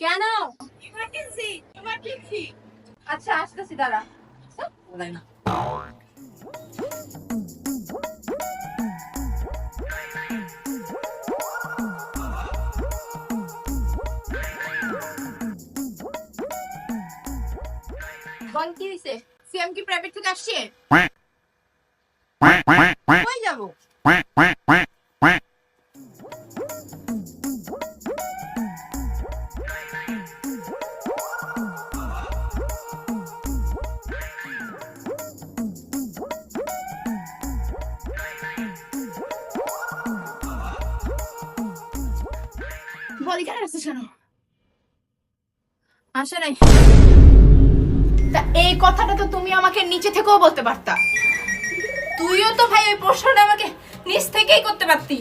কেন? ইমার্জেন্সি। আচ্ছা আসতেছি, দাঁড়া। বলাই না। বল কি হইছে? সিএম কি প্রাইভেট থেকে আসছে? কই যাবো? বল কেন আসছিস কেন? আসে নাই। তা এই কথাটা তো তুমি আমাকে নিচে থেকেও বলতে পারতা। তুইও তো ভাই ওই প্রশ্নটা আমাকে নিজ থেকেই করতে পারতি।